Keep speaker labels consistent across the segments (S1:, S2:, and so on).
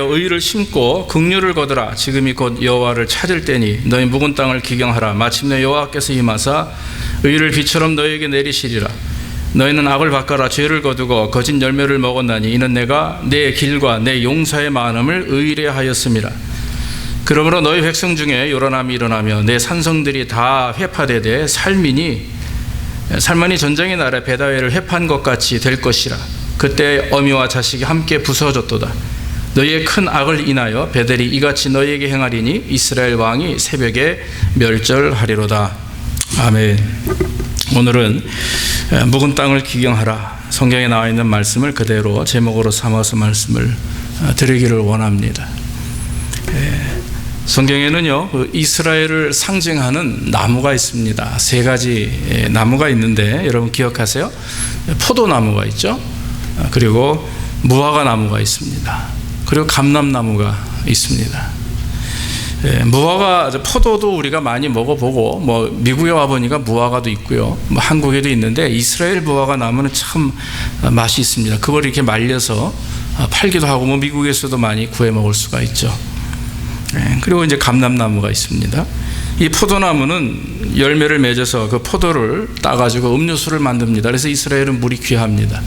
S1: 의를 심고 긍휼을 거두라. 지금이 곧 여호와를 찾을 때니 너희 묵은 땅을 기경하라. 마침내 여호와께서 임하사 의를 비처럼 너희에게 내리시리라. 너희는 악을 바꿔라. 죄를 거두고 거짓 열매를 먹었나니 이는 내가 내 길과 내 용사의 많음을 의뢰하였음이라. 그러므로 너희 백성 중에 요란함이 일어나며 내 산성들이 다 회파되되 살만이 전쟁의 날에 베다회를 회파한 것 같이 될 것이라. 그때 어미와 자식이 함께 부서졌도다. 너희의 큰 악을 인하여 베델이 이같이 너희에게 행하리니 이스라엘 왕이 새벽에 멸절하리로다. 아멘. 오늘은 묵은 땅을 기경하라. 성경에 나와 있는 말씀을 그대로 제목으로 삼아서 말씀을 드리기를 원합니다. 성경에는요, 이스라엘을 상징하는 나무가 있습니다. 세 가지 나무가 있는데 여러분 기억하세요? 포도나무가 있죠. 그리고 무화과 나무가 있습니다. 그리고 감람나무가 있습니다. 무화과, 포도도 우리가 많이 먹어보고, 미국에 와보니까 무화과도 있고요. 한국에도 있는데, 이스라엘 무화과 나무는 참 맛이 있습니다. 그걸 이렇게 말려서 팔기도 하고, 미국에서도 많이 구해 먹을 수가 있죠. 그리고 이제 감람나무가 있습니다. 이 포도나무는 열매를 맺어서 그 포도를 따가지고 음료수를 만듭니다. 그래서 이스라엘은 물이 귀합니다.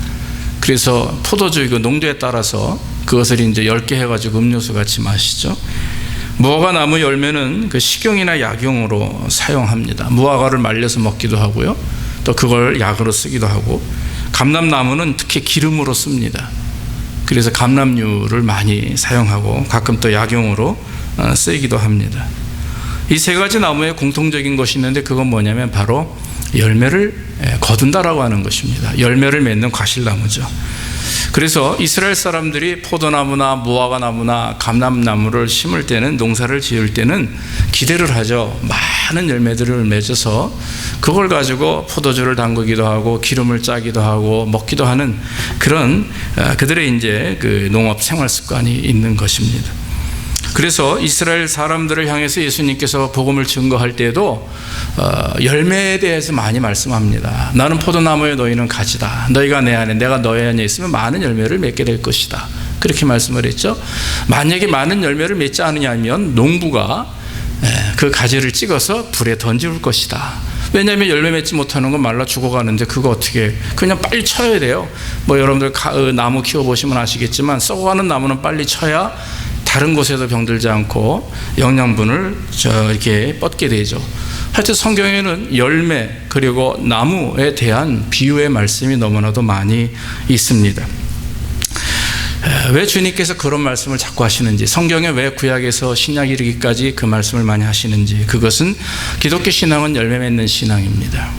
S1: 그래서 포도주 농도에 따라서 그것을 이제 10개 해가지고 음료수 같이 마시죠. 무화과 나무 열매는 그 식용이나 약용으로 사용합니다. 무화과를 말려서 먹기도 하고요. 또 그걸 약으로 쓰기도 하고, 감람나무는 특히 기름으로 씁니다. 그래서 감람류를 많이 사용하고 가끔 또 약용으로 쓰이기도 합니다. 이 세 가지 나무에 공통적인 것이 있는데 그건 뭐냐면 바로 열매를 거둔다라고 하는 것입니다. 열매를 맺는 과실나무죠. 그래서 이스라엘 사람들이 포도나무나 무화과나무나 감람나무를 심을 때는, 농사를 지을 때는 기대를 하죠. 많은 열매들을 맺어서 그걸 가지고 포도주를 담그기도 하고 기름을 짜기도 하고 먹기도 하는 그런 그들의 이제 그 농업 생활 습관이 있는 것입니다. 그래서 이스라엘 사람들을 향해서 예수님께서 복음을 증거할 때에도 열매에 대해서 많이 말씀합니다. 나는 포도나무에 너희는 가지다. 너희가 내 안에 내가 너희 안에 있으면 많은 열매를 맺게 될 것이다. 그렇게 말씀을 했죠. 만약에 많은 열매를 맺지 않으냐면 농부가 그 가지를 찍어서 불에 던질 것이다. 왜냐하면 열매 맺지 못하는 건 말라 죽어가는데 그거 어떻게 그냥 빨리 쳐야 돼요. 여러분들 나무 키워보시면 아시겠지만 썩어가는 나무는 빨리 쳐야 다른 곳에도 병들지 않고 영양분을 이렇게 뻗게 되죠. 하여튼 성경에는 열매 그리고 나무에 대한 비유의 말씀이 너무나도 많이 있습니다. 왜 주님께서 그런 말씀을 자꾸 하시는지, 성경에 왜 구약에서 신약 이르기까지 그 말씀을 많이 하시는지, 그것은 기독교 신앙은 열매 맺는 신앙입니다.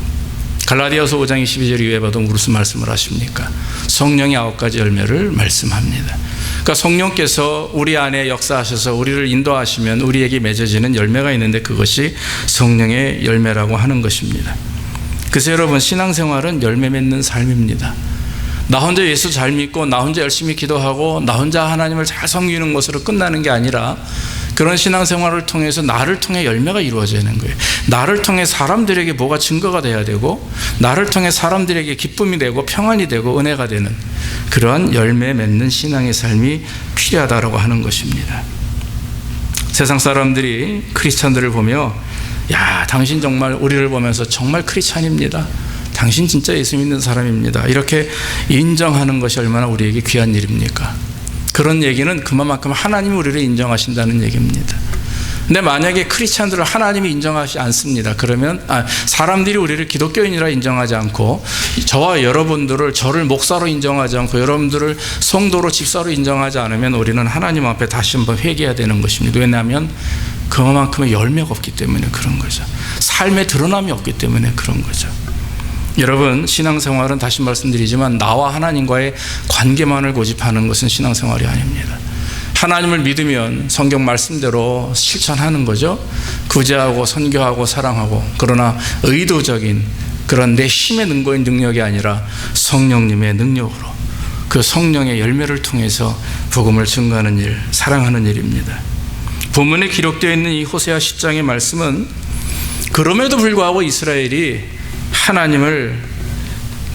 S1: 갈라디아서 5장 22절 이후에 봐도 무슨 말씀을 하십니까? 성령이 9가지 열매를 말씀합니다. 그러니까 성령께서 우리 안에 역사하셔서 우리를 인도하시면 우리에게 맺어지는 열매가 있는데 그것이 성령의 열매라고 하는 것입니다. 그래서 여러분, 신앙생활은 열매 맺는 삶입니다. 나 혼자 예수 잘 믿고 나 혼자 열심히 기도하고 나 혼자 하나님을 잘 섬기는 것으로 끝나는 게 아니라 그런 신앙생활을 통해서 나를 통해 열매가 이루어져야 하는 거예요. 나를 통해 사람들에게 뭐가 증거가 돼야 되고 나를 통해 사람들에게 기쁨이 되고 평안이 되고 은혜가 되는 그러한 열매 맺는 신앙의 삶이 필요하다고 하는 것입니다. 세상 사람들이 크리스찬들을 보며 야, 당신 정말 우리를 보면서 정말 크리스찬입니다. 당신 진짜 예수 믿는 사람입니다. 이렇게 인정하는 것이 얼마나 우리에게 귀한 일입니까? 그런 얘기는 그만큼 하나님이 우리를 인정하신다는 얘기입니다. 근데 만약에 크리스찬들을 하나님이 인정하지 않습니다. 그러면 사람들이 우리를 기독교인이라 인정하지 않고 저와 여러분들을 저를 목사로 인정하지 않고 여러분들을 성도로 집사로 인정하지 않으면 우리는 하나님 앞에 다시 한번 회개해야 되는 것입니다. 왜냐하면 그만큼의 열매가 없기 때문에 그런 거죠. 삶의 드러남이 없기 때문에 그런 거죠. 여러분, 신앙생활은 다시 말씀드리지만 나와 하나님과의 관계만을 고집하는 것은 신앙생활이 아닙니다. 하나님을 믿으면 성경 말씀대로 실천하는 거죠. 구제하고 선교하고 사랑하고, 그러나 의도적인 그런 내 힘의 근거인 능력이 아니라 성령님의 능력으로 그 성령의 열매를 통해서 복음을 증거하는 일, 사랑하는 일입니다. 본문에 기록되어 있는 이 호세아 10장의 말씀은 그럼에도 불구하고 이스라엘이 하나님을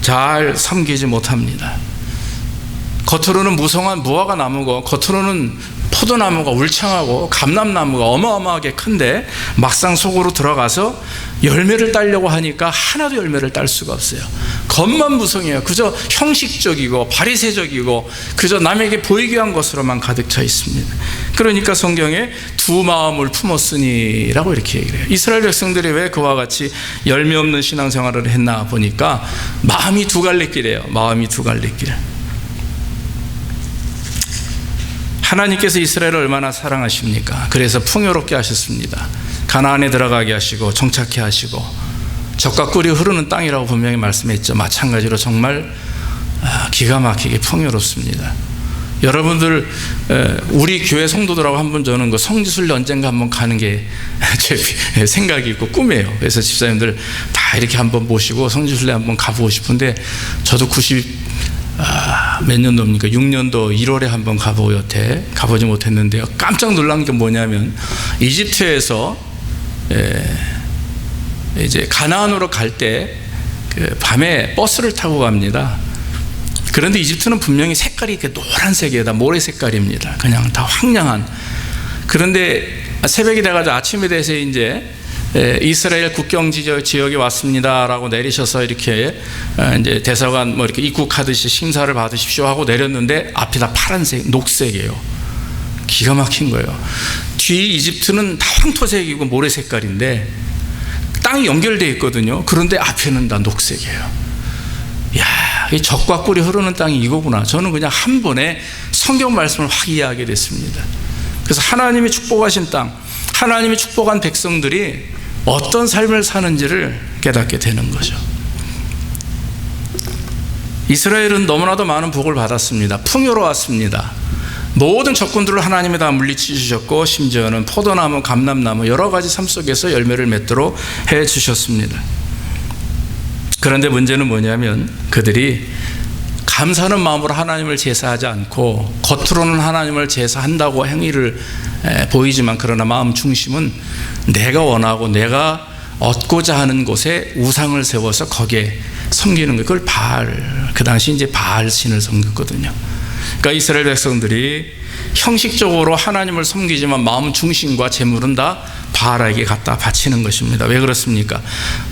S1: 잘 섬기지 못합니다. 겉으로는 무성한 무화과 나무고 겉으로는 포도나무가 울창하고 감람나무가 어마어마하게 큰데 막상 속으로 들어가서 열매를 따려고 하니까 하나도 열매를 딸 수가 없어요. 겉만 무성해요. 그저 형식적이고 바리새적이고 그저 남에게 보이게 한 것으로만 가득 차 있습니다. 그러니까 성경에 두 마음을 품었으니라고 이렇게 얘기를 해요. 이스라엘 백성들이 왜 그와 같이 열매 없는 신앙생활을 했나 보니까 마음이 두 갈래 길이에요. 마음이 두 갈래 길. 하나님께서 이스라엘을 얼마나 사랑하십니까? 그래서 풍요롭게 하셨습니다. 가나안에 들어가게 하시고 정착해 하시고 젖과 꿀이 흐르는 땅이라고 분명히 말씀했죠. 마찬가지로 정말 기가 막히게 풍요롭습니다. 여러분들 우리 교회 성도들하고 한번 저는 그 성지순례 언젠가 한번 가는 게 제 생각이 있고 꿈이에요. 그래서 집사님들 다 이렇게 한번 모시고 성지순례 한번 가보고 싶은데 저도 몇 년도입니까? 6년도 1월에 한번 가보고 여태 가보지 못했는데요. 깜짝 놀란 게 뭐냐면 이집트에서 이제 가나안으로 갈 때 밤에 버스를 타고 갑니다. 그런데 이집트는 분명히 색깔이 이렇게 노란색이다, 모래 색깔입니다. 그냥 다 황량한. 그런데 새벽이 돼가지고 아침에 돼서 이제 이스라엘 국경 지역에 왔습니다라고 내리셔서 이렇게 이제 대사관 뭐 이렇게 입국하듯이 심사를 받으십시오 하고 내렸는데 앞이 다 파란색, 녹색이에요. 기가 막힌 거예요. 뒤 이집트는 다 황토색이고 모래 색깔인데 땅이 연결되어 있거든요. 그런데 앞에는 다 녹색이에요. 야, 이 젖과 꿀이 흐르는 땅이 이거구나. 저는 그냥 한 번에 성경 말씀을 확 이해하게 됐습니다. 그래서 하나님이 축복하신 땅, 하나님이 축복한 백성들이 어떤 삶을 사는지를 깨닫게 되는 거죠. 이스라엘은 너무나도 많은 복을 받았습니다. 풍요로웠습니다. 모든 적군들을 하나님이 다 물리치셨고 심지어는 포도나무, 감람나무 여러 가지 삶 속에서 열매를 맺도록 해주셨습니다. 그런데 문제는 뭐냐면 그들이 감사하는 마음으로 하나님을 제사하지 않고 겉으로는 하나님을 제사한다고 행위를 보이지만 그러나 마음 중심은 내가 원하고 내가 얻고자 하는 곳에 우상을 세워서 거기에 섬기는 거예요. 그걸 바알, 그 당시 이제 바알 신을 섬겼거든요. 그러니까 이스라엘 백성들이 형식적으로 하나님을 섬기지만 마음 중심과 재물은 다 바알에게 갖다 바치는 것입니다. 왜 그렇습니까?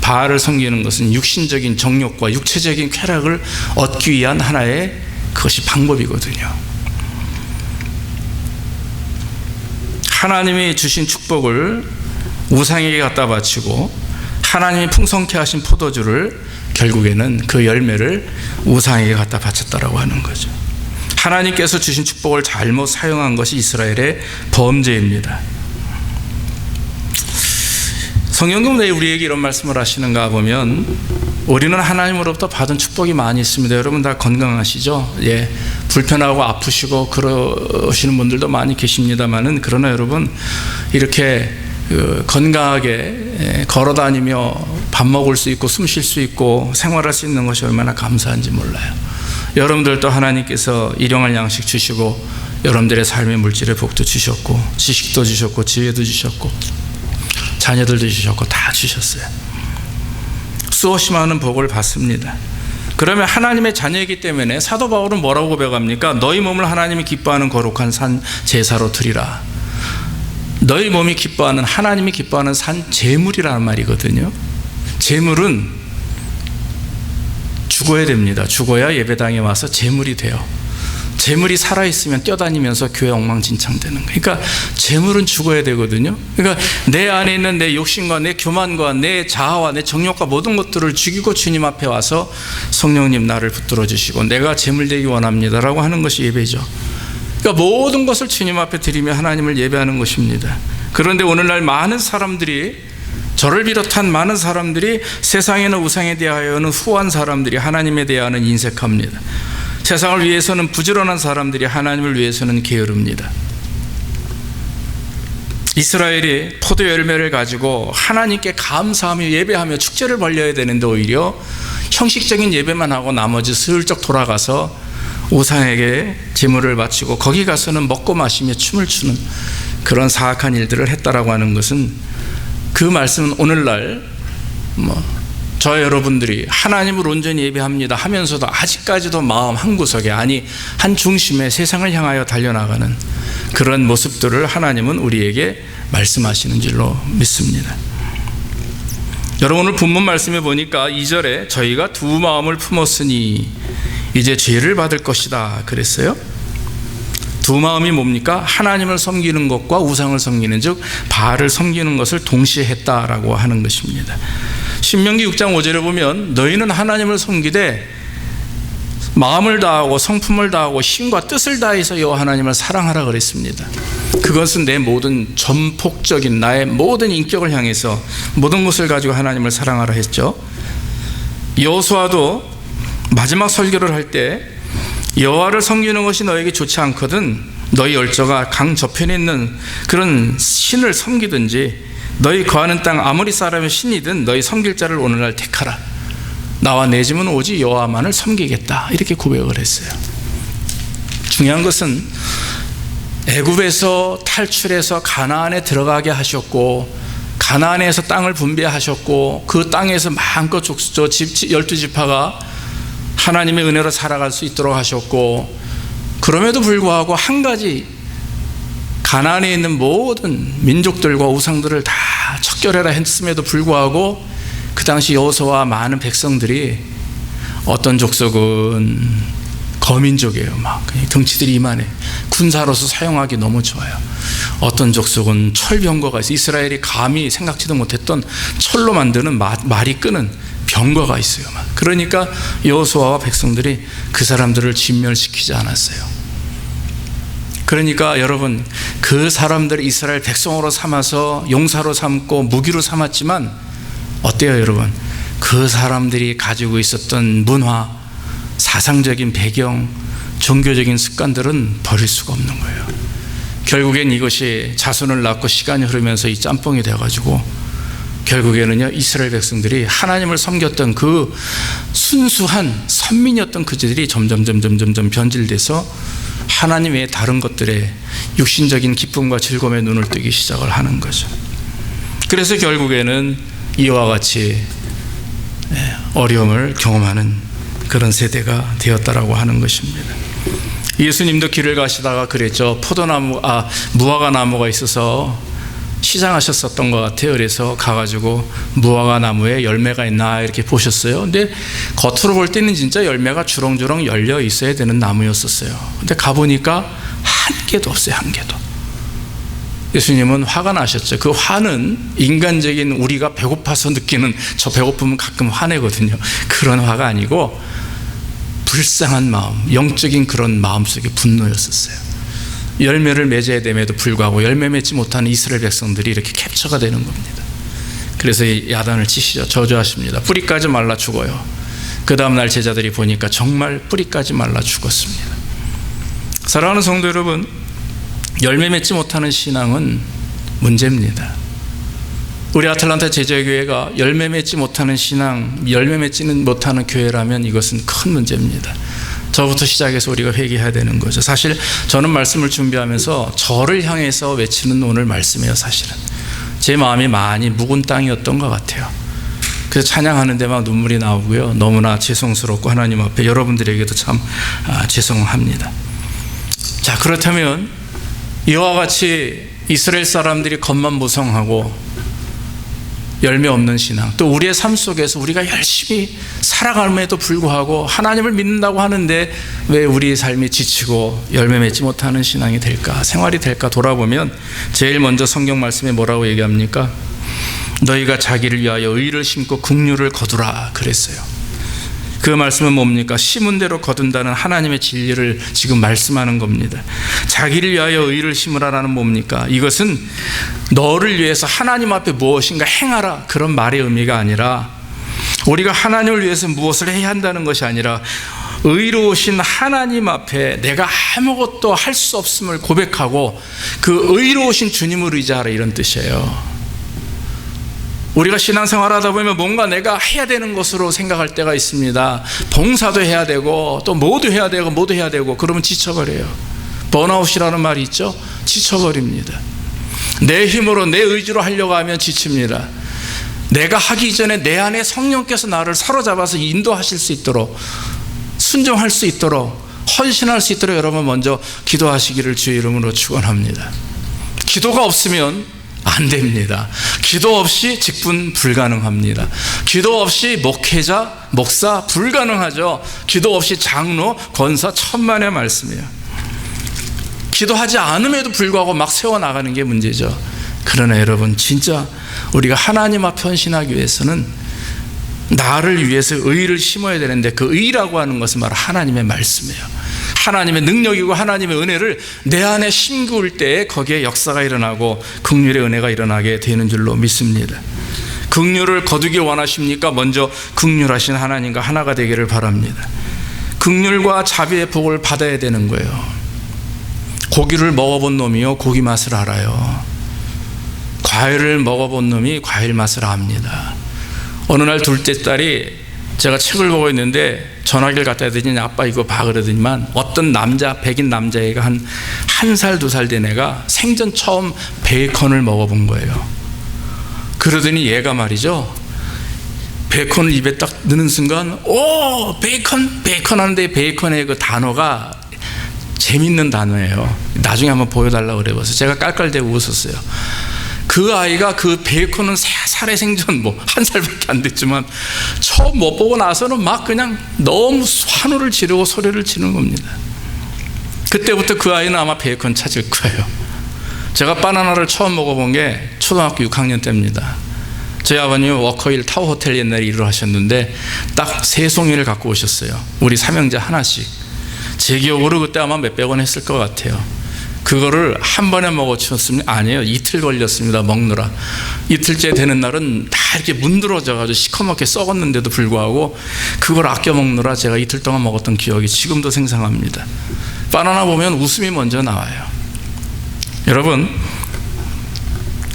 S1: 바알을 섬기는 것은 육신적인 정욕과 육체적인 쾌락을 얻기 위한 하나의 그것이 방법이거든요. 하나님이 주신 축복을 우상에게 갖다 바치고 하나님이 풍성케 하신 포도주를 결국에는 그 열매를 우상에게 갖다 바쳤다라고 하는 거죠. 하나님께서 주신 축복을 잘못 사용한 것이 이스라엘의 범죄입니다. 성경은 왜 우리에게 이런 말씀을 하시는가 보면 우리는 하나님으로부터 받은 축복이 많이 있습니다. 여러분 다 건강하시죠? 예, 불편하고 아프시고 그러시는 분들도 많이 계십니다만은 그러나 여러분 이렇게 건강하게 걸어다니며 밥 먹을 수 있고 숨 쉴 수 있고 생활할 수 있는 것이 얼마나 감사한지 몰라요. 여러분들도 하나님께서 일용할 양식 주시고 여러분들의 삶의 물질의 복도 주셨고 지식도 주셨고 지혜도 주셨고 자녀들도 주셨고 다 주셨어요. 수없이 많은 복을 받습니다. 그러면 하나님의 자녀이기 때문에 사도 바울은 뭐라고 고백합니까? 너희 몸을 하나님이 기뻐하는 거룩한 산 제사로 드리라. 너희 몸이 기뻐하는, 하나님이 기뻐하는 산 제물이라는 말이거든요. 제물은 죽어야 됩니다. 죽어야 예배당에 와서 제물이 돼요. 재물이 살아있으면 뛰어다니면서 교회 엉망진창되는 거예요. 그러니까 재물은 죽어야 되거든요. 그러니까 내 안에 있는 내 욕심과 내 교만과 내 자아와 내 정욕과 모든 것들을 죽이고 주님 앞에 와서 성령님 나를 붙들어 주시고 내가 재물 되기 원합니다 라고 하는 것이 예배죠. 그러니까 모든 것을 주님 앞에 드리며 하나님을 예배하는 것입니다. 그런데 오늘날 많은 사람들이, 저를 비롯한 많은 사람들이 세상에는 우상에 대하여는 후한 사람들이 하나님에 대하여는 인색합니다. 세상을 위해서는 부지런한 사람들이 하나님을 위해서는 게으릅니다. 이스라엘이 포도 열매를 가지고 하나님께 감사하며 예배하며 축제를 벌려야 되는데 오히려 형식적인 예배만 하고 나머지 슬쩍 돌아가서 우상에게 제물을 바치고 거기 가서는 먹고 마시며 춤을 추는 그런 사악한 일들을 했다라고 하는 것은, 그 말씀은 오늘날 저와 여러분들이 하나님을 온전히 예배합니다 하면서도 아직까지도 마음 한구석에, 아니 한 중심에 세상을 향하여 달려나가는 그런 모습들을 하나님은 우리에게 말씀하시는 줄로 믿습니다. 여러분, 오늘 본문 말씀에 보니까 2절에 저희가 두 마음을 품었으니 이제 죄를 받을 것이다 그랬어요. 두 마음이 뭡니까? 하나님을 섬기는 것과 우상을 섬기는, 즉 바알을 섬기는 것을 동시에 했다라고 하는 것입니다. 신명기 6장 5절에 보면 너희는 하나님을 섬기되 마음을 다하고 성품을 다하고 힘과 뜻을 다해서 여호와 하나님을 사랑하라 그랬습니다. 그것은 내 모든 전폭적인 나의 모든 인격을 향해서 모든 것을 가지고 하나님을 사랑하라 했죠. 여호수아도 마지막 설교를 할 때 여호와를 섬기는 것이 너에게 좋지 않거든 너희 열조가 강 저편에 있는 그런 신을 섬기든지 너희 거하는 땅 아무리 사람의 신이든 너희 섬길 자를 오늘날 택하라. 나와 내 집은 오직 여호와만을 섬기겠다. 이렇게 고백을 했어요. 중요한 것은 애굽에서 탈출해서 가나안에 들어가게 하셨고, 가나안에서 땅을 분배하셨고, 그 땅에서 마음껏 12지파가 하나님의 은혜로 살아갈 수 있도록 하셨고, 그럼에도 불구하고 한 가지, 가나안에 있는 모든 민족들과 우상들을 다 척결해라 했음에도 불구하고 그 당시 여호수아와 많은 백성들이, 어떤 족속은 거민족이에요. 막 덩치들이 이만해. 군사로서 사용하기 너무 좋아요. 어떤 족속은 철병거가 있어요. 이스라엘이 감히 생각지도 못했던 철로 만드는 말이 끄는 병거가 있어요. 막. 그러니까 여호수아와 백성들이 그 사람들을 진멸시키지 않았어요. 그러니까 여러분, 그 사람들을 이스라엘 백성으로 삼아서 용사로 삼고 무기로 삼았지만 어때요 여러분? 그 사람들이 가지고 있었던 문화, 사상적인 배경, 종교적인 습관들은 버릴 수가 없는 거예요. 결국엔 이것이 자손을 낳고 시간이 흐르면서 이 짬뽕이 되어가지고 결국에는요, 이스라엘 백성들이 하나님을 섬겼던 그 순수한 선민이었던 그들이 점점 변질돼서 하나님 외에 다른 것들에 육신적인 기쁨과 즐거움에 눈을 뜨기 시작을 하는 거죠. 그래서 결국에는 이와 같이 어려움을 경험하는 그런 세대가 되었다라고 하는 것입니다. 예수님도 길을 가시다가 그랬죠. 무화과 나무가 있어서 시장하셨었던 것 같아요. 그래서 가가지고 무화과 나무에 열매가 있나 이렇게 보셨어요. 근데 겉으로 볼 때는 진짜 열매가 주렁주렁 열려 있어야 되는 나무였었어요. 근데 가보니까 한 개도 없어요. 한 개도. 예수님은 화가 나셨죠. 그 화는 인간적인 우리가 배고파서 느끼는, 저 배고프면 가끔 화내거든요. 그런 화가 아니고 불쌍한 마음, 영적인 그런 마음속의 분노였었어요. 열매를 맺어야 됨에도 불구하고 열매 맺지 못하는 이스라엘 백성들이 이렇게 캡처가 되는 겁니다. 그래서 야단을 치시죠. 저주하십니다. 뿌리 까지 말라 죽어요. 그 다음날 제자들이 보니까 정말 뿌리 까지 말라 죽었습니다. 사랑하는 성도 여러분, 열매 맺지 못하는 신앙은 문제입니다. 우리 아틀란타 제자교회가 열매 맺지 못하는 신앙, 열매 맺지는 못하는 교회라면 이것은 큰 문제입니다. 저부터 시작해서 우리가 회개해야 되는 거죠. 사실 저는 말씀을 준비하면서 저를 향해서 외치는 오늘 말씀이에요. 사실은 제 마음이 많이 묵은 땅이었던 것 같아요. 그래서 찬양하는데 막 눈물이 나오고요. 너무나 죄송스럽고 하나님 앞에 여러분들에게도 참 죄송합니다. 자, 그렇다면 이와 같이 이스라엘 사람들이 겉만무성하고 열매 없는 신앙, 또 우리의 삶 속에서 우리가 열심히 살아감에도 불구하고 하나님을 믿는다고 하는데 왜 우리 삶이 지치고 열매 맺지 못하는 신앙이 될까, 생활이 될까 돌아보면 제일 먼저 성경 말씀에 뭐라고 얘기합니까? 너희가 자기를 위하여 의를 심고 긍휼을 거두라 그랬어요. 그 말씀은 뭡니까? 심은 대로 거둔다는 하나님의 진리를 지금 말씀하는 겁니다. 자기를 위하여 의를 심으라라는 뭡니까? 이것은 너를 위해서 하나님 앞에 무엇인가 행하라, 그런 말의 의미가 아니라, 우리가 하나님을 위해서 무엇을 해야 한다는 것이 아니라 의로우신 하나님 앞에 내가 아무것도 할 수 없음을 고백하고 그 의로우신 주님을 의지하라, 이런 뜻이에요. 우리가 신앙생활 하다 보면 뭔가 내가 해야 되는 것으로 생각할 때가 있습니다. 봉사도 해야 되고 또 뭐도 해야 되고 그러면 지쳐버려요. 번아웃이라는 말이 있죠. 지쳐버립니다. 내 힘으로 내 의지로 하려고 하면 지칩니다. 내가 하기 전에 내 안에 성령께서 나를 사로잡아서 인도하실 수 있도록, 순종할 수 있도록, 헌신할 수 있도록 여러분 먼저 기도하시기를 주의 이름으로 축원합니다. 기도가 없으면 안 됩니다. 기도 없이 직분 불가능합니다. 기도 없이 목회자, 목사 불가능하죠. 기도 없이 장로, 권사 천만의 말씀이에요. 기도하지 않음에도 불구하고 막 세워나가는 게 문제죠. 그러나 여러분, 진짜 우리가 하나님 앞에 헌신하기 위해서는 나를 위해서 의를 심어야 되는데, 그 의라고 하는 것은 바로 하나님의 말씀이에요. 하나님의 능력이고 하나님의 은혜를 내 안에 심기울 때에 거기에 역사가 일어나고 긍휼의 은혜가 일어나게 되는 줄로 믿습니다. 긍휼을 거두길 원하십니까? 먼저 긍휼하신 하나님과 하나가 되기를 바랍니다. 긍휼과 자비의 복을 받아야 되는 거예요. 고기를 먹어본 놈이요 고기 맛을 알아요. 과일을 먹어본 놈이 과일 맛을 압니다. 어느 날 둘째 딸이, 제가 책을 보고 있는데 전화기를 갖다 대더니 아빠 이거 봐 그러더니만, 어떤 남자, 백인 남자애가 한 1살 2살 된 애가 생전 처음 베이컨을 먹어본 거예요. 그러더니 얘가 말이죠, 베이컨을 입에 딱 넣는 순간 오 베이컨 베이컨 하는데, 베이컨의 그 단어가 재밌는 단어예요. 나중에 한번 보여달라고 그래서 제가 깔깔대고 웃었어요. 그 아이가 그 베이컨은 살의 생전 1살밖에 안 됐지만 처음 못 보고 나서는 막 그냥 너무 환호를 지르고 소리를 지르는 겁니다. 그때부터 그 아이는 아마 베이컨 찾을 거예요. 제가 바나나를 처음 먹어본 게 초등학교 6학년 때입니다. 저희 아버님이 워커힐 타워 호텔 옛날에 일을 하셨는데 딱 3송이를 갖고 오셨어요. 우리 삼형제 하나씩. 제 기억으로 그때 아마 몇백 원 했을 것 같아요. 그거를 한 번에 먹어치웠으면, 아니에요, 이틀 걸렸습니다 먹느라. 이틀째 되는 날은 다 이렇게 문드러져가지고 시커멓게 썩었는데도 불구하고 그걸 아껴 먹느라 제가 이틀 동안 먹었던 기억이 지금도 생생합니다. 바나나 보면 웃음이 먼저 나와요. 여러분,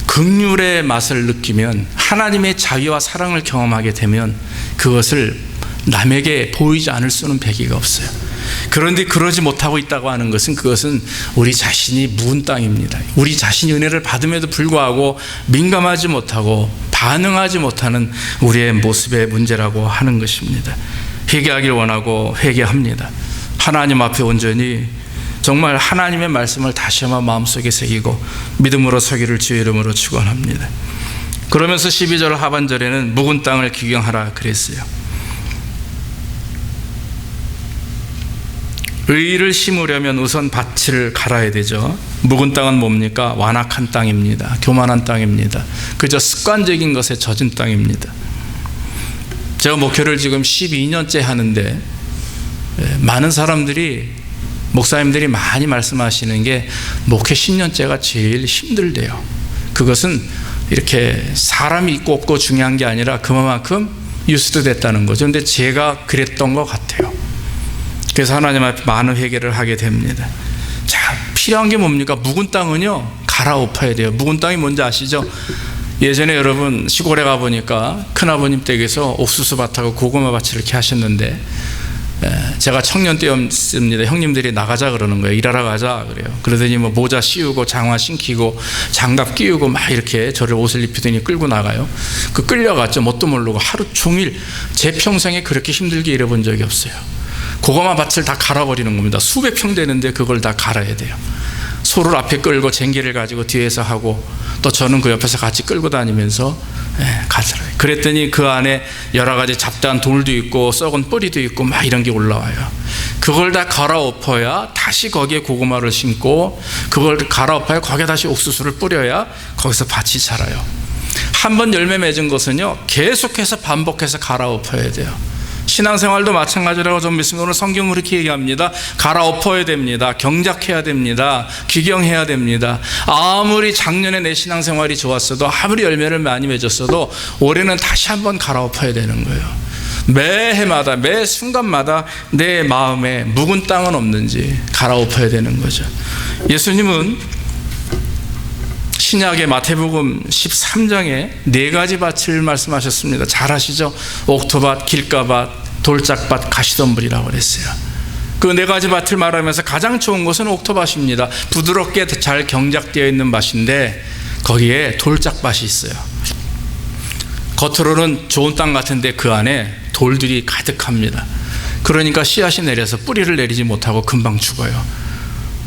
S1: 긍휼의 맛을 느끼면, 하나님의 자비와 사랑을 경험하게 되면 그것을 남에게 보이지 않을 수는 배기가 없어요. 그런데 그러지 못하고 있다고 하는 것은, 그것은 우리 자신이 묵은 땅입니다. 우리 자신이 은혜를 받음에도 불구하고 민감하지 못하고 반응하지 못하는 우리의 모습의 문제라고 하는 것입니다. 회개하길 원하고 회개합니다. 하나님 앞에 온전히 정말 하나님의 말씀을 다시 한번 마음속에 새기고 믿음으로 서기를 주의 이름으로 축원합니다. 그러면서 12절 하반절에는 묵은 땅을 기경하라 그랬어요. 의를 심으려면 우선 밭을 갈아야 되죠. 묵은 땅은 뭡니까? 완악한 땅입니다. 교만한 땅입니다. 그저 습관적인 것에 젖은 땅입니다. 제가 목회를 지금 12년째 하는데 많은 사람들이, 목사님들이 많이 말씀하시는 게 목회 10년째가 제일 힘들대요. 그것은 이렇게 사람이 있고 없고 중요한 게 아니라 그만큼 유스됐다는 거죠. 그런데 제가 그랬던 것 같아요. 그래서 하나님 앞에 많은 회개를 하게 됩니다. 자, 필요한 게 뭡니까? 묵은 땅은요, 갈아엎어야 돼요. 묵은 땅이 뭔지 아시죠? 예전에 여러분 시골에 가보니까 큰아버님 댁에서 옥수수 밭하고 고구마 밭을 이렇게 하셨는데, 제가 청년 때였습니다. 형님들이 나가자 그러는 거예요. 일하러 가자 그래요. 그러더니 모자 씌우고 장화 신기고 장갑 끼우고 막 이렇게 저를 옷을 입히더니 끌고 나가요. 그 끌려갔죠. 뭣도 모르고 하루 종일. 제 평생에 그렇게 힘들게 일해본 적이 없어요. 고구마 밭을 다 갈아버리는 겁니다. 수백 평 되는데 그걸 다 갈아야 돼요. 소를 앞에 끌고 쟁기를 가지고 뒤에서 하고, 또 저는 그 옆에서 같이 끌고 다니면서 가더라고요. 그랬더니 그 안에 여러 가지 잡다한 돌도 있고 썩은 뿌리도 있고 막 이런 게 올라와요. 그걸 다 갈아엎어야 다시 거기에 고구마를 심고, 그걸 갈아엎어야 거기에 다시 옥수수를 뿌려야 거기서 밭이 자라요. 한번 열매 맺은 것은요, 계속해서 반복해서 갈아엎어야 돼요. 신앙생활도 마찬가지라고 좀 믿습니다. 오늘 성경은 그렇게 얘기합니다. 갈아엎어야 됩니다. 경작해야 됩니다. 기경해야 됩니다. 아무리 작년에 내 신앙생활이 좋았어도, 아무리 열매를 많이 맺었어도 올해는 다시 한번 갈아엎어야 되는 거예요. 매해마다, 매 순간마다 내 마음에 묵은 땅은 없는지 갈아엎어야 되는 거죠. 예수님은 신약의 마태복음 13장에 4가지 밭을 말씀하셨습니다. 잘 아시죠? 옥토밭, 길가밭, 돌짝밭, 가시덤불이라고 그랬어요. 그 4가지 밭을 말하면서 가장 좋은 것은 옥토밭입니다. 부드럽게 잘 경작되어 있는 밭인데 거기에 돌짝밭이 있어요. 겉으로는 좋은 땅 같은데 그 안에 돌들이 가득합니다. 그러니까 씨앗이 내려서 뿌리를 내리지 못하고 금방 죽어요.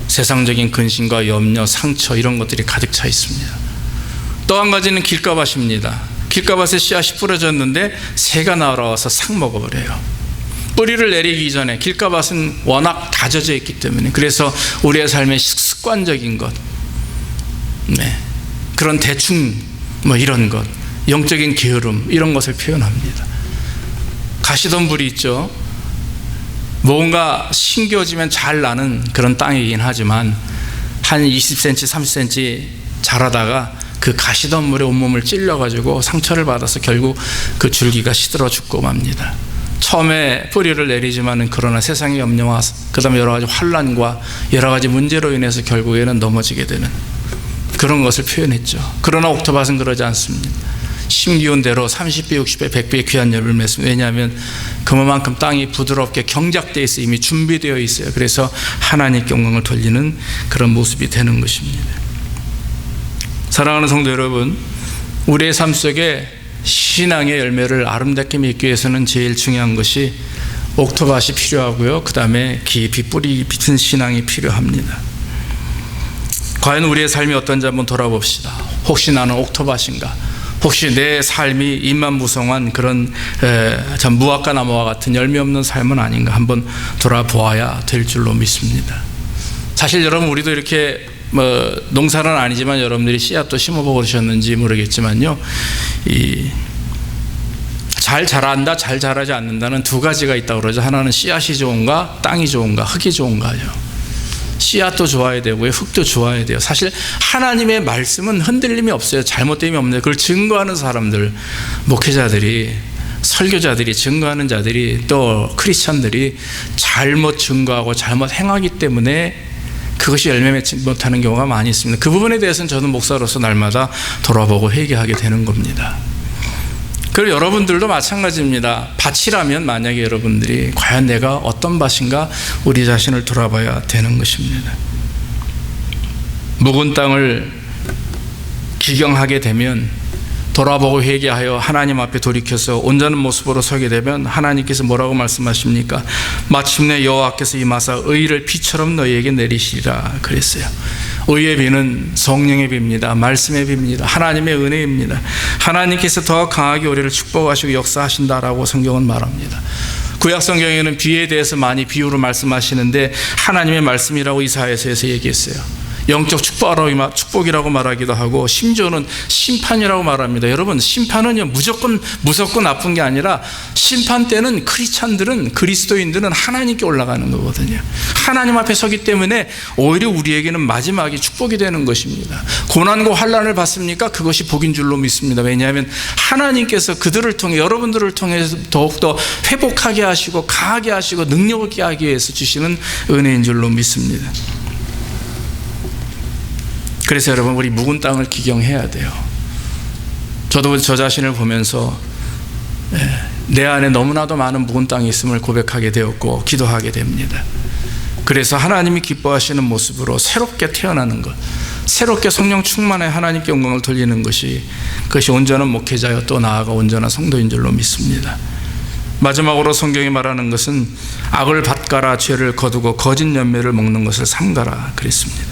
S1: 세상적인 근심과 염려, 상처 이런 것들이 가득 차 있습니다. 또 한 가지는 길가밭입니다. 길가밭에 씨앗이 뿌려졌는데 새가 날아와서 싹 먹어버려요. 뿌리를 내리기 전에 길가밭은 워낙 다져져 있기 때문에, 그래서 우리의 삶의 습관적인 것, 그런 대충 이런 것, 영적인 게으름 이런 것을 표현합니다. 가시덤불이 있죠. 뭔가 심겨지면 잘 나는 그런 땅이긴 하지만 한 20cm, 30cm 자라다가 그 가시덤불에 온몸을 찔려가지고 상처를 받아서 결국 그 줄기가 시들어 죽고 맙니다. 처음에 뿌리를 내리지만은 그러나 세상의 염려와 그 다음에 여러 가지 환난과 여러 가지 문제로 인해서 결국에는 넘어지게 되는 그런 것을 표현했죠. 그러나 옥토밭은 그러지 않습니다. 심기운 대로 30배, 60배, 100배의 귀한 열매를 맺습니다. 왜냐하면 그만큼 땅이 부드럽게 경작되어 있어 이미 준비되어 있어요. 그래서 하나님께 영광을 돌리는 그런 모습이 되는 것입니다. 사랑하는 성도 여러분, 우리의 삶 속에 신앙의 열매를 아름답게 맺기 위해서는 제일 중요한 것이 옥토밭이 필요하고요. 그 다음에 깊이 뿌리 깊은 신앙이 필요합니다. 과연 우리의 삶이 어떤지 한번 돌아봅시다. 혹시 나는 옥토밭인가? 혹시 내 삶이 잎만무성한 그런 참 무화과 나무와 같은 열매 없는 삶은 아닌가 한번 돌아보아야 될 줄로 믿습니다. 사실 여러분, 우리도 이렇게 농사는 아니지만 여러분들이 씨앗도 심어보고 그러셨는지 모르겠지만요, 잘 자란다, 잘 자라지 않는다는 두 가지가 있다고 그러죠. 하나는 씨앗이 좋은가, 땅이 좋은가, 흙이 좋은가요. 씨앗도 좋아야 되고요, 흙도 좋아야 돼요. 사실 하나님의 말씀은 흔들림이 없어요. 잘못됨이 없는데 그걸 증거하는 사람들, 목회자들이, 설교자들이, 증거하는 자들이, 또 크리스찬들이 잘못 증거하고 잘못 행하기 때문에 그것이 열매 맺지 못하는 경우가 많이 있습니다. 그 부분에 대해서는 저는 목사로서 날마다 돌아보고 회개하게 되는 겁니다. 그리고 여러분들도 마찬가지입니다. 밭이라면 만약에 여러분들이 과연 내가 어떤 밭인가 우리 자신을 돌아봐야 되는 것입니다. 묵은 땅을 기경하게 되면 돌아보고 회개하여 하나님 앞에 돌이켜서 온전한 모습으로 서게 되면 하나님께서 뭐라고 말씀하십니까? 마침내 여호와께서 임하사 의를 비처럼 너희에게 내리시리라 그랬어요. 의의 비는 성령의 비입니다. 말씀의 비입니다. 하나님의 은혜입니다. 하나님께서 더 강하게 우리를 축복하시고 역사하신다라고 성경은 말합니다. 구약 성경에는 비에 대해서 많이 비유로 말씀하시는데 하나님의 말씀이라고 이사야서에서 얘기했어요. 영적 축복이라고 말하기도 하고 심지어는 심판이라고 말합니다. 여러분, 심판은요 무조건 나쁜 게 아니라 심판 때는 크리스찬들은, 그리스도인들은 하나님께 올라가는 거거든요. 하나님 앞에 서기 때문에 오히려 우리에게는 마지막이 축복이 되는 것입니다. 고난과 환난을 받습니까? 그것이 복인 줄로 믿습니다. 왜냐하면 하나님께서 그들을 통해, 여러분들을 통해서 더욱더 회복하게 하시고 강하게 하시고 능력 있게 하기 위해서 주시는 은혜인 줄로 믿습니다. 그래서 여러분, 우리 묵은 땅을 기경해야 돼요. 저도 저 자신을 보면서 내 안에 너무나도 많은 묵은 땅이 있음을 고백하게 되었고 기도하게 됩니다. 그래서 하나님이 기뻐하시는 모습으로 새롭게 태어나는 것, 새롭게 성령 충만해 하나님께 영광을 돌리는 것이, 그것이 온전한 목회자여 또 나아가 온전한 성도인 줄로 믿습니다. 마지막으로 성경이 말하는 것은 악을 밭가라 죄를 거두고 거짓 열매를 먹는 것을 삼가라 그랬습니다.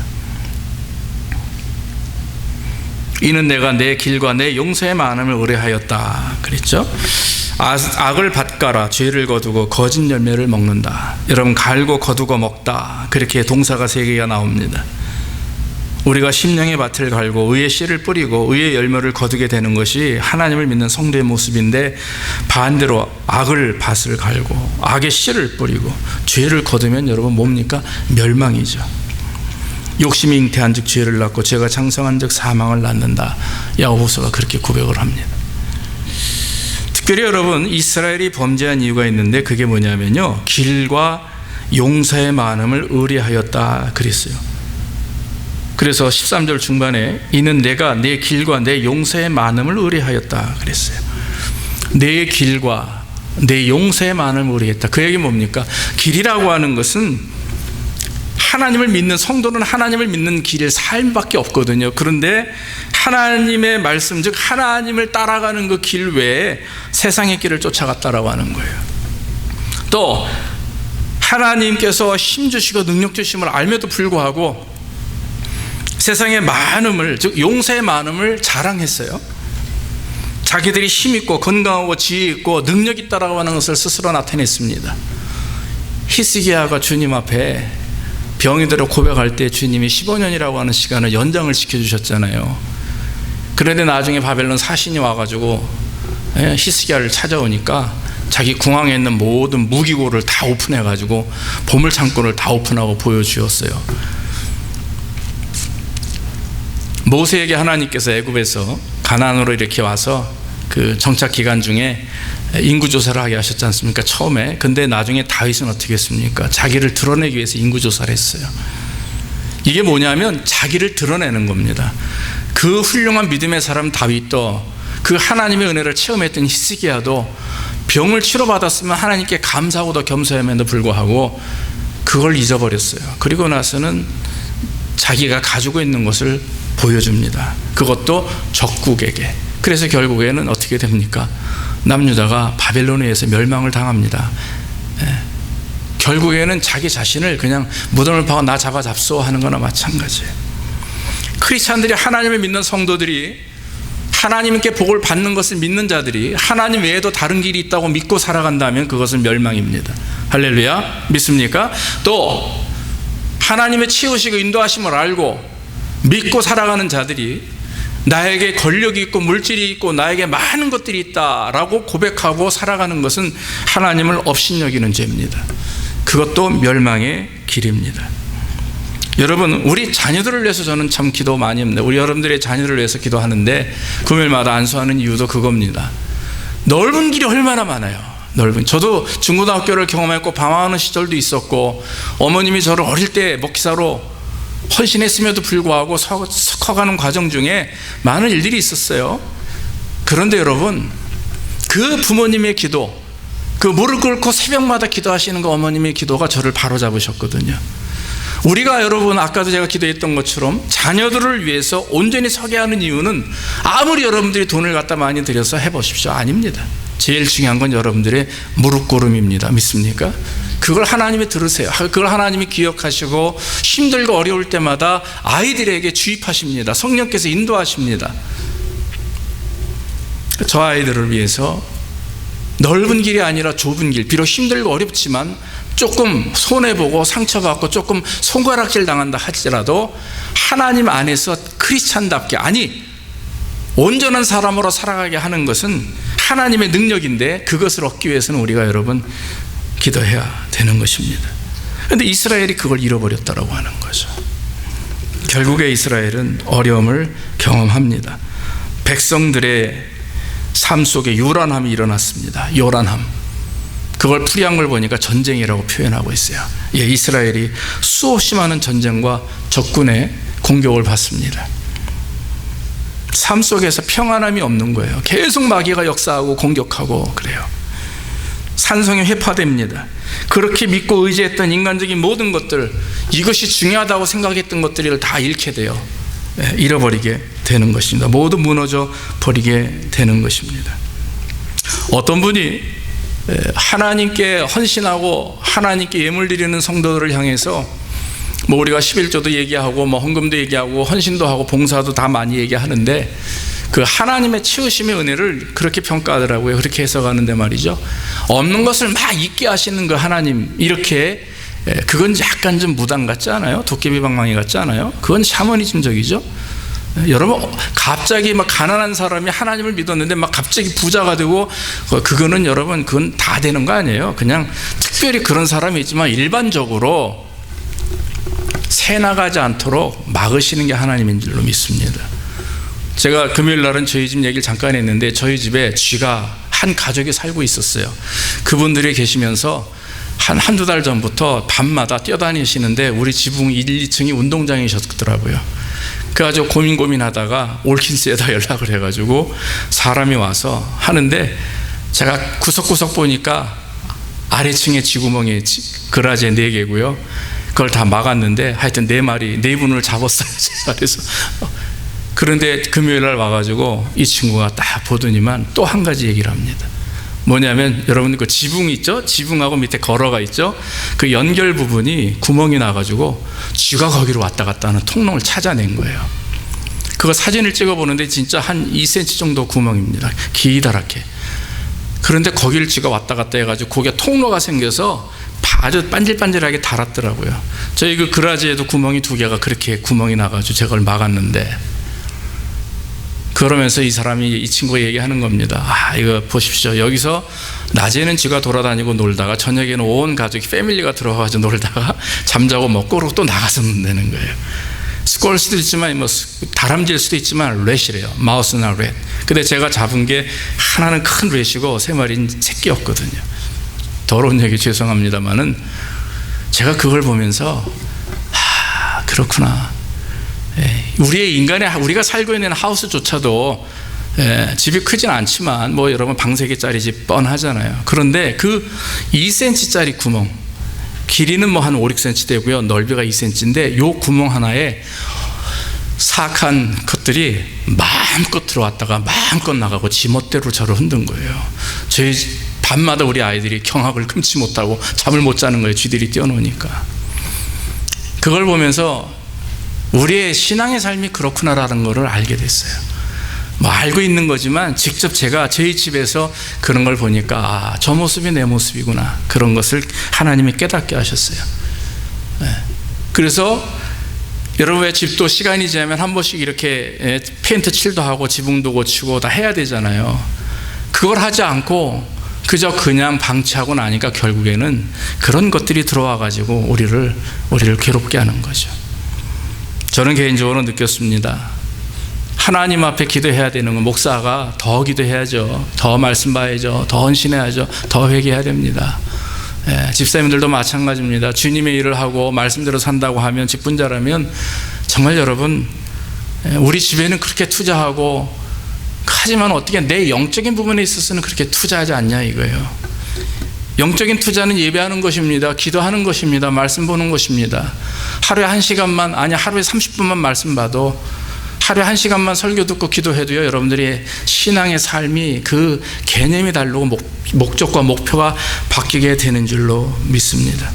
S1: 이는 내가 내 길과 내 용서의 많음을 의뢰하였다 그랬죠. 악을 밭가라 죄를 거두고 거짓 열매를 먹는다. 여러분, 갈고 거두고 먹다, 그렇게 동사가 3개가 나옵니다. 우리가 심령의 밭을 갈고 의의 씨를 뿌리고 의의 열매를 거두게 되는 것이 하나님을 믿는 성도의 모습인데, 반대로 악을 밭을 갈고 악의 씨를 뿌리고 죄를 거두면 여러분 뭡니까? 멸망이죠. 욕심이 잉태한 즉 죄를 낳고 죄가 장성한 즉 사망을 낳는다. 야고보서가 그렇게 고백을 합니다. 특별히 여러분, 이스라엘이 범죄한 이유가 있는데 그게 뭐냐면요, 길과 용서의 많음을 의뢰하였다 그랬어요. 그래서 13절 중반에 이는 내가 내 길과 내 용서의 많음을 의뢰하였다 그랬어요. 내 길과 내 용서의 많음을 의뢰했다. 그 얘기 뭡니까? 길이라고 하는 것은 하나님을 믿는 성도는 하나님을 믿는 길의 삶밖에 없거든요. 그런데 하나님의 말씀, 즉 하나님을 따라가는 그 길 외에 세상의 길을 쫓아갔다라고 하는 거예요. 또 하나님께서 힘주시고 능력 주심을 알면도 불구하고 세상의 많음을, 즉 용서의 많음을 자랑했어요. 자기들이 힘있고 건강하고 지혜있고 능력 있다라고 하는 것을 스스로 나타냈습니다. 히스기야가 주님 앞에 병이 들어 고백할 때 주님이 15년이라고 하는 시간을 연장을 시켜주셨잖아요. 그런데 나중에 바벨론 사신이 와가지고 히스기야를 찾아오니까 자기 궁왕에 있는 모든 무기고를 다 오픈해가지고 보물창고를 다 오픈하고 보여주었어요. 모세에게 하나님께서 애굽에서 가나안으로 이렇게 와서 그 정착 기간 중에 인구조사를 하게 하셨지 않습니까? 처음에. 근데 나중에 다윗은 어떻게 했습니까? 자기를 드러내기 위해서 인구조사를 했어요. 이게 뭐냐면 자기를 드러내는 겁니다. 그 훌륭한 믿음의 사람 다윗도, 그 하나님의 은혜를 체험했던 히스기야도 병을 치료받았으면 하나님께 감사하고 더 겸손함에도 불구하고 그걸 잊어버렸어요. 그리고 나서는 자기가 가지고 있는 것을 보여줍니다. 그것도 적국에게. 그래서 결국에는 어떻게 됩니까? 남유다가 바벨론에 의해서 멸망을 당합니다. 결국에는 자기 자신을 그냥 무덤을 파고 나 잡소 하는 거나 마찬가지예요. 크리스찬들이, 하나님을 믿는 성도들이, 하나님께 복을 받는 것을 믿는 자들이 하나님 외에도 다른 길이 있다고 믿고 살아간다면 그것은 멸망입니다. 할렐루야. 믿습니까? 또 하나님의 치우시고 인도하심을 알고 믿고 살아가는 자들이 나에게 권력이 있고 물질이 있고 나에게 많은 것들이 있다라고 고백하고 살아가는 것은 하나님을 업신여기는 죄입니다. 그것도 멸망의 길입니다. 여러분, 우리 자녀들을 위해서 저는 참 기도 많이 합니다. 우리 여러분들의 자녀를 위해서 기도하는데 금요일마다 안수하는 이유도 그겁니다. 넓은 길이 얼마나 많아요. 저도 중고등학교를 경험했고 방황하는 시절도 있었고 어머님이 저를 어릴 때 목기사로 헌신했음에도 불구하고 커가는 과정 중에 많은 일들이 있었어요. 그런데 여러분, 그 부모님의 기도, 그 무릎 꿇고 새벽마다 기도하시는 그 어머님의 기도가 저를 바로잡으셨거든요. 우리가 여러분, 아까도 제가 기도했던 것처럼 자녀들을 위해서 온전히 서게 하는 이유는 아무리 여러분들이 돈을 갖다 많이 들여서 해보십시오, 아닙니다. 제일 중요한 건 여러분들의 무릎 꿇음입니다. 믿습니까? 그걸 하나님이 들으세요. 그걸 하나님이 기억하시고 힘들고 어려울 때마다 아이들에게 주입하십니다. 성령께서 인도하십니다. 저 아이들을 위해서 넓은 길이 아니라 좁은 길, 비록 힘들고 어렵지만 조금 손해보고 상처받고 조금 손가락질 당한다 할지라도 하나님 안에서 크리스찬답게, 아니 온전한 사람으로 살아가게 하는 것은 하나님의 능력인데 그것을 얻기 위해서는 우리가 여러분 기도해야 되는 것입니다. 그런데 이스라엘이 그걸 잃어버렸다라고 하는 거죠. 결국에 이스라엘은 어려움을 경험합니다. 백성들의 삶 속에 요란함이 일어났습니다. 요란함. 그걸 풀이한 걸 보니까 전쟁이라고 표현하고 있어요. 이스라엘이 수없이 많은 전쟁과 적군의 공격을 받습니다. 삶 속에서 평안함이 없는 거예요. 계속 마귀가 역사하고 공격하고 그래요. 산성이 회파됩니다. 그렇게 믿고 의지했던 인간적인 모든 것들, 이것이 중요하다고 생각했던 것들을 다 잃게 돼요. 잃어버리게 되는 것입니다. 모두 무너져 버리게 되는 것입니다. 어떤 분이 하나님께 헌신하고 하나님께 예물 드리는 성도들을 향해서 우리가 11조도 얘기하고 헌금도 얘기하고 헌신도 하고 봉사도 다 많이 얘기하는데 그 하나님의 치우심의 은혜를 그렇게 평가하더라고요. 그렇게 해석하는데 말이죠, 없는 것을 막 있게 하시는 그 하나님, 이렇게, 그건 약간 좀 무당 같지 않아요? 도깨비 방망이 같지 않아요? 그건 샤머니즘적이죠. 여러분, 갑자기 막 가난한 사람이 하나님을 믿었는데 막 갑자기 부자가 되고, 그거는 여러분, 그건 다 되는 거 아니에요. 그냥 특별히 그런 사람이 있지만 일반적으로 새 나가지 않도록 막으시는 게 하나님인 줄로 믿습니다. 제가 금요일 날은 저희 집 얘기를 잠깐 했는데 저희 집에 쥐가 한 가족이 살고 있었어요. 그분들이 계시면서 한두 달 전부터 밤마다 뛰어다니시는데 우리 지붕 1, 2층이 운동장이셨더라고요. 그래가지고 고민하다가 올킨스에다 연락을 해가지고 사람이 와서 하는데 제가 구석구석 보니까 아래층에 쥐구멍이 그라제 4개고요. 그걸 다 막았는데 하여튼 네 분을 잡았어요. 그래서 그런데 금요일 날 와가지고 이 친구가 딱 보더니만 또 한 가지 얘기를 합니다. 뭐냐면 여러분 그 지붕 있죠? 지붕하고 밑에 걸어가 있죠? 그 연결 부분이 구멍이 나가지고 쥐가 거기로 왔다 갔다 하는 통로를 찾아낸 거예요. 그거 사진을 찍어 보는데 진짜 한 2cm 정도 구멍입니다. 기다랗게. 그런데 거기를 쥐가 왔다 갔다 해가지고 거기에 통로가 생겨서 아주 반질반질하게 달았더라고요. 저희 그 그라지에도 구멍이 2개가 그렇게 구멍이 나가지고 제가 그걸 막았는데, 그러면서 이 친구가 얘기하는 겁니다. 이거 보십시오. 여기서 낮에는 쥐가 돌아다니고 놀다가 저녁에는 온 가족이 패밀리가 들어와가지고 놀다가 잠자고 먹고 그러고 또 나가서 논다는 거예요. 스콜 수도 있지만 다람쥐일 수도 있지만 렛이래요. 마우스나 렛. 근데 제가 잡은 게 하나는 큰 렛이고 3마리는 새끼였거든요. 더러운 얘기 죄송합니다만은 제가 그걸 보면서 그렇구나. 우리가 살고 있는 하우스조차도 집이 크진 않지만 여러분 방 3개짜리 집 뻔하잖아요. 그런데 그 2cm짜리 구멍, 길이는 한 5, 6cm 되고요, 넓이가 2cm인데 요 구멍 하나에 사악한 것들이 마음껏 들어왔다가 마음껏 나가고 지멋대로 저를 흔든 거예요. 저희 밤마다 우리 아이들이 경악을 금치 못하고 잠을 못 자는 거예요. 쥐들이 뛰어노니까. 그걸 보면서 우리의 신앙의 삶이 그렇구나라는 것을 알게 됐어요. 알고 있는 거지만 직접 제가 저희 집에서 그런 걸 보니까 저 모습이 내 모습이구나, 그런 것을 하나님이 깨닫게 하셨어요. 그래서 여러분 왜 집도 시간이 지나면 한 번씩 이렇게 페인트 칠도 하고 지붕도 고치고 다 해야 되잖아요. 그걸 하지 않고 그저 그냥 방치하고 나니까 결국에는 그런 것들이 들어와 가지고 우리를 괴롭게 하는 거죠. 저는 개인적으로 느꼈습니다. 하나님 앞에 기도해야 되는 건 목사가 더 기도해야죠. 더 말씀 봐야죠. 더 헌신해야죠. 더 회개해야 됩니다. 집사님들도 마찬가지입니다. 주님의 일을 하고 말씀대로 산다고 하면, 직분자라면 정말 여러분 우리 집에는 그렇게 투자하고, 하지만 어떻게 내 영적인 부분에 있어서는 그렇게 투자하지 않냐 이거예요. 영적인 투자는 예배하는 것입니다. 기도하는 것입니다. 말씀 보는 것입니다. 하루에 1시간만, 하루에 30분만 말씀 봐도, 하루에 1시간만 설교 듣고 기도해도요, 여러분들의 신앙의 삶이 그 개념이 다르고 목적과 목표가 바뀌게 되는 줄로 믿습니다.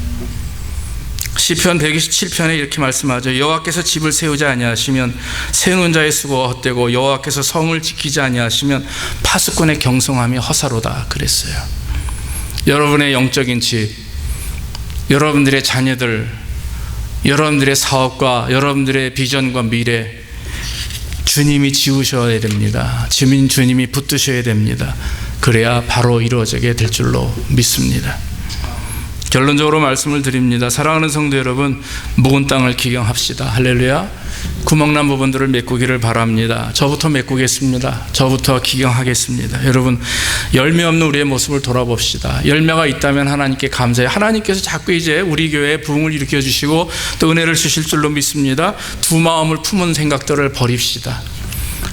S1: 시편 127편에 이렇게 말씀하죠. 여호와께서 집을 세우지 아니하시면 세우는 자의 수고가 헛되고 여호와께서 성을 지키지 아니하시면 파수꾼의 경성함이 허사로다 그랬어요. 여러분의 영적인 집, 여러분들의 자녀들, 여러분들의 사업과 여러분들의 비전과 미래, 주님이 지으셔야 됩니다. 주님이 붙드셔야 됩니다. 그래야 바로 이루어지게 될 줄로 믿습니다. 결론적으로 말씀을 드립니다. 사랑하는 성도 여러분, 묵은 땅을 기경합시다. 할렐루야. 구멍난 부분들을 메꾸기를 바랍니다. 저부터 메꾸겠습니다. 저부터 기경하겠습니다. 여러분, 열매 없는 우리의 모습을 돌아봅시다. 열매가 있다면 하나님께 감사해요. 하나님께서 자꾸 이제 우리 교회에 부흥을 일으켜 주시고 또 은혜를 주실 줄로 믿습니다. 두 마음을 품은 생각들을 버립시다.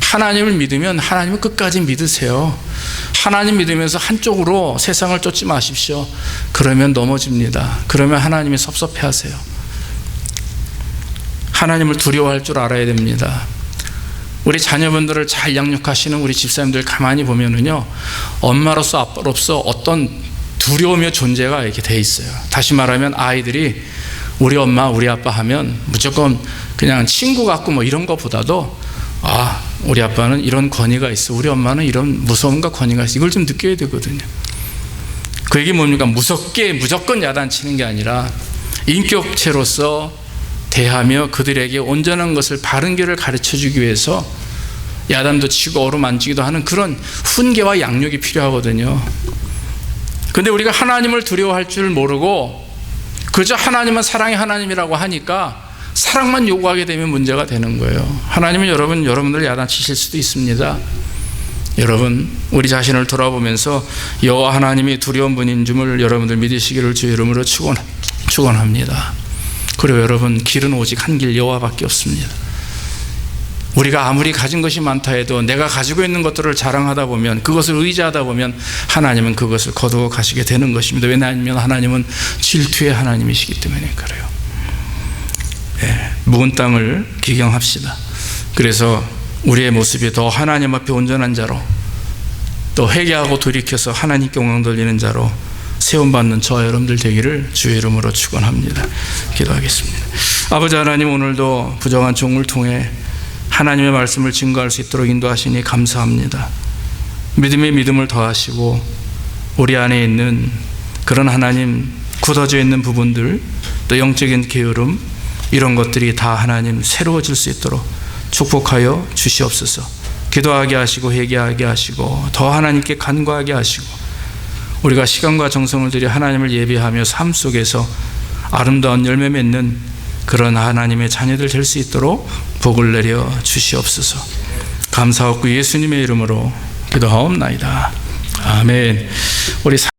S1: 하나님을 믿으면 하나님을 끝까지 믿으세요. 하나님 믿으면서 한쪽으로 세상을 쫓지 마십시오. 그러면 넘어집니다. 그러면 하나님이 섭섭해하세요. 하나님을 두려워할 줄 알아야 됩니다. 우리 자녀분들을 잘 양육하시는 우리 집사님들 가만히 보면은요, 엄마로서 아빠로서 어떤 두려움의 존재가 이렇게 돼 있어요. 다시 말하면 아이들이 우리 엄마 우리 아빠 하면 무조건 그냥 친구 같고 이런 것보다도 우리 아빠는 이런 권위가 있어, 우리 엄마는 이런 무서움과 권위가 있어, 이걸 좀 느껴야 되거든요. 그 얘기 뭡니까? 무조건 야단치는 게 아니라 인격체로서 대하며 그들에게 온전한 것을, 바른 길을 가르쳐주기 위해서 야단도 치고 어루만지기도 하는 그런 훈계와 양육이 필요하거든요. 근데 우리가 하나님을 두려워할 줄 모르고 그저 하나님은 사랑의 하나님이라고 하니까 사랑만 요구하게 되면 문제가 되는 거예요. 하나님은 여러분들 야단치실 수도 있습니다. 여러분, 우리 자신을 돌아보면서 여호와 하나님이 두려운 분인 줄 여러분들 믿으시기를 주의 이름으로 축원합니다. 그리고 여러분, 길은 오직 한 길 여호와밖에 없습니다. 우리가 아무리 가진 것이 많다 해도 내가 가지고 있는 것들을 자랑하다 보면, 그것을 의지하다 보면 하나님은 그것을 거두어 가시게 되는 것입니다. 왜냐하면 하나님은 질투의 하나님이시기 때문에 그래요. 묵은 땅을 기경합시다. 그래서 우리의 모습이 더 하나님 앞에 온전한 자로, 또 회개하고 돌이켜서 하나님께 영광 돌리는 자로 세움받는 저와 여러분들 되기를 주의 이름으로 축원합니다. 기도하겠습니다. 아버지 하나님, 오늘도 부정한 종을 통해 하나님의 말씀을 증거할 수 있도록 인도하시니 감사합니다. 믿음에 믿음을 더하시고 우리 안에 있는 그런 하나님 굳어져 있는 부분들, 또 영적인 게으름, 이런 것들이 다 하나님 새로워질 수 있도록 축복하여 주시옵소서. 기도하게 하시고 회개하게 하시고 더 하나님께 간구하게 하시고, 우리가 시간과 정성을 들여 하나님을 예배하며 삶 속에서 아름다운 열매 맺는 그런 하나님의 자녀들 될 수 있도록 복을 내려 주시옵소서. 감사하고 예수님의 이름으로 기도하옵나이다. 아멘. 우리